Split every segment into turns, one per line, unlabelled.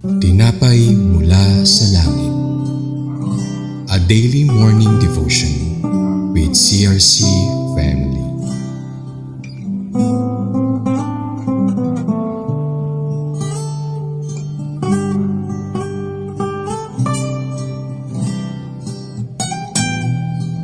Tinapay mula sa langit. A daily morning devotion with CRC family.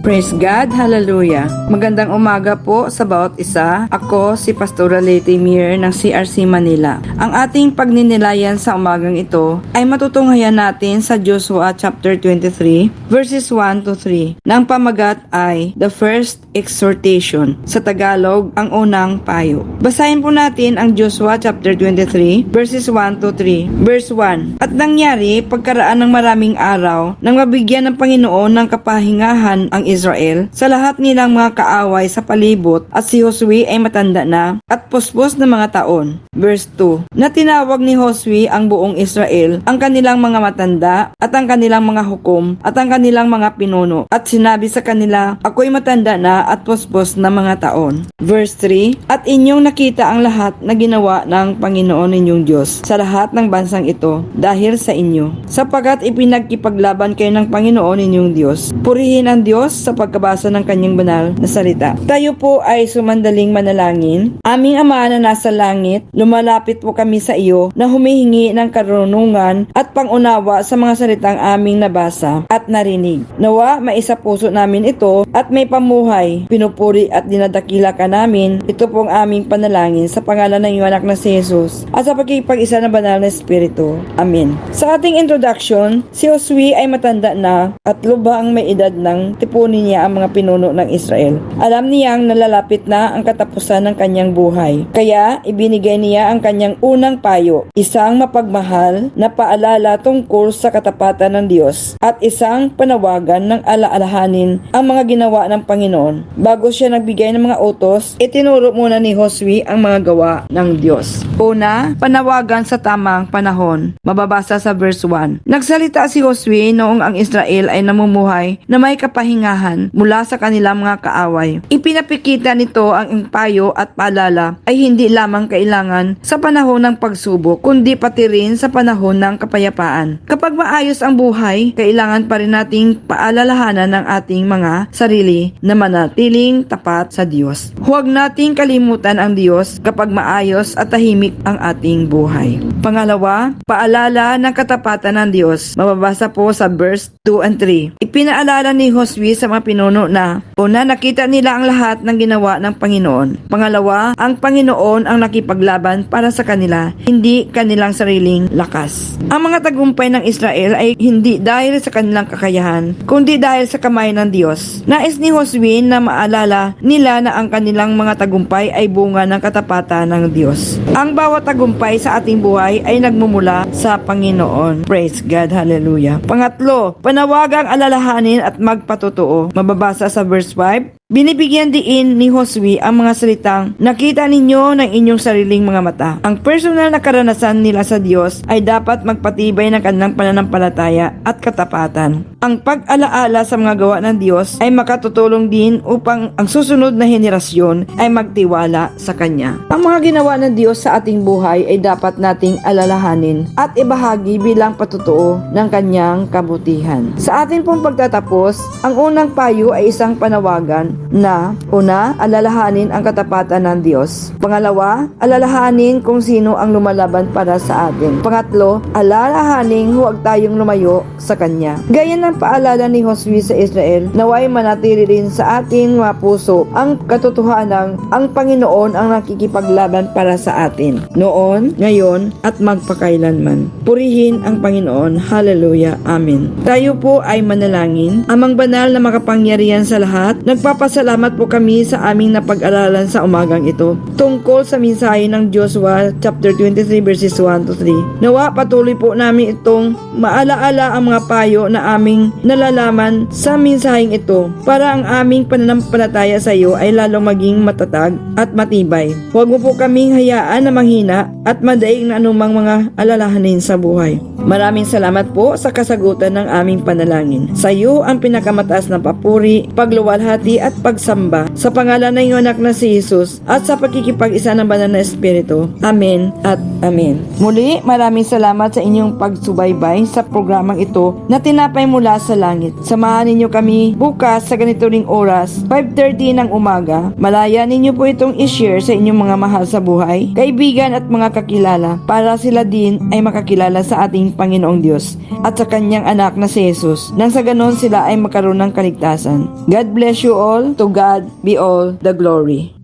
Praise God, Hallelujah! Magandang umaga po sa bawat isa. Ako si Pastora Leyte Mir ng CRC Manila. Ang ating pagninilayan sa umagang ito ay matutunghayan natin sa Joshua chapter 23 verses 1 to 3. Nang pamagat ay The First Exhortation. Sa Tagalog, ang unang payo. Basahin po natin ang Joshua chapter 23 verses 1 to 3. Verse 1. At nangyari pagkaraan ng maraming araw nang mabigyan ng Panginoon ng kapahingahan ang Israel sa lahat nilang mga kaaway sa palibot, at si Josue ay matanda na at puspos na mga taon. Verse 2. Na tinawag ni Josue ang buong Israel, ang kanilang mga matanda at ang kanilang mga hukom at ang kanilang mga pinuno, at sinabi sa kanila, ako'y matanda na at puspos na mga taon. Verse 3. At inyong nakita ang lahat na ginawa ng Panginoon ninyong Diyos sa lahat ng bansang ito dahil sa inyo, sapagkat ipinagkipaglaban kayo ng Panginoon ninyong Diyos. Purihin ang Diyos sa pagkabasa ng kanyang banal na salita. Tayo po ay sumandaling manalangin. Aming Ama na nasa langit, lumalapit po kami sa iyo na humihingi ng karunungan at pangunawa sa mga salitang aming nabasa at narinig. Nawa maisa puso namin ito at may pamuhay, pinupuri at dinadakila ka namin. Ito pong aming panalangin sa pangalan ng iyong anak na si Jesus at sa pagkikipag-isa ng banal na Espiritu. Amen. Sa ating introduction, si Josue ay matanda na at lubhang may edad ng tipunin niya ang mga pinuno ng Israel. Alam niyang nalalapit na ang katapusan ng kanyang buhay. Kaya ibinigay niya ang kanyang unang payo, isang mapagmahal na paalala tungkol sa katapatan ng Diyos at isang panawagan ng alaalahanin ang mga ginawa ng Panginoon. Bago siya nagbigay ng mga utos, itinuro muna ni Josue ang mga gawa ng Diyos. Una, panawagan sa tamang panahon. Mababasa sa verse 1. Nagsalita si Josue noong ang Israel ay namumuhay na may kapahingahan mula sa kanilang mga kaaway. Ipinapikita nito ang payo at paalala ay hindi lamang kailangan sa panahon ng pagsubok, kundi pati rin sa panahon ng kapayapaan. Kapag maayos ang buhay, kailangan pa rin nating paalalahanan ng ating mga sarili na manatiling tapat sa Diyos. Huwag nating kalimutan ang Diyos kapag maayos at tahimik ang ating buhay. Pangalawa, paalala ng katapatan ng Diyos. Mababasa po sa verse 2 and 3. Ipinaalala ni Josue sa mga pinuno na una, nakita nila ang lahat ng ginawa ng Panginoon. Pangalawa, ang Panginoon ang nakipaglaban para sa kanila, hindi kanilang sariling lakas. Ang mga tagumpay ng Israel ay hindi dahil sa kanilang kakayahan, kundi dahil sa kamay ng Diyos. Nais ni Josue na maalala nila na ang kanilang mga tagumpay ay bunga ng katapatan ng Diyos. Ang bawat tagumpay sa ating buhay ay nagmumula sa Panginoon. Praise God, Hallelujah. Pangatlo, panawagang alalahanin at magpatotoo. Mababasa sa verse 5. Binibigyan diin ni Josue ang mga salitang, nakita ninyo ng inyong sariling mga mata. Ang personal na karanasan nila sa Diyos ay dapat magpatibay ng kanilang pananampalataya at katapatan. Ang pag-alaala sa mga gawa ng Diyos ay makatutulong din upang ang susunod na henerasyon ay magtiwala sa Kanya. Ang mga ginawa ng Diyos sa ating buhay ay dapat nating alalahanin at ibahagi bilang patotoo ng Kanyang kabutihan. Sa ating pong pagtatapos, ang unang payo ay isang panawagan na una, alalahanin ang katapatan ng Diyos. Pangalawa, alalahanin kung sino ang lumalaban para sa atin. Pangatlo, alalahanin huwag tayong lumayo sa Kanya. Gaya ng paalala ni Josue sa Israel, naway manatili rin sa ating mga puso ang katotohanan ang Panginoon ang nakikipaglaban para sa atin. Noon, ngayon, at magpakailanman. Purihin ang Panginoon. Hallelujah. Amen. Tayo po ay manalangin. Amang banal na makapangyarihan sa lahat, nagpapasalamat po kami sa aming napag-aralan sa umagang ito tungkol sa mensahe ng Joshua chapter 23 verses 1 to 3. Nawa patuloy po namin itong maalaala ang mga payo na aming nalalaman sa mensaheng ito para ang aming pananampalataya sa iyo ay lalong maging matatag at matibay. Huwag mo po kaming hayaan na manghina at madaig na anumang mga alalahanin sa buhay. Maraming salamat po sa kasagutan ng aming panalangin. Sa iyo ang pinakamataas na papuri, pagluwalhati at pagsamba sa pangalan ng iyong anak na si Jesus at sa pagkikipag-isa ng banal na Espiritu. Amen at Amen. Muli, maraming salamat sa inyong pagsubaybay sa programang ito na tinapay mula sa langit. Samahan ninyo kami bukas sa ganito ring oras, 5:30 ng umaga. Malaya ninyo po itong i-share sa inyong mga mahal sa buhay, kaibigan at mga kakilala para sila din ay makakilala sa ating Panginoong Diyos at sa kanyang anak na si Jesus nang sa ganon sila ay magkaroon ng kaligtasan. God bless you all. To God be all the glory.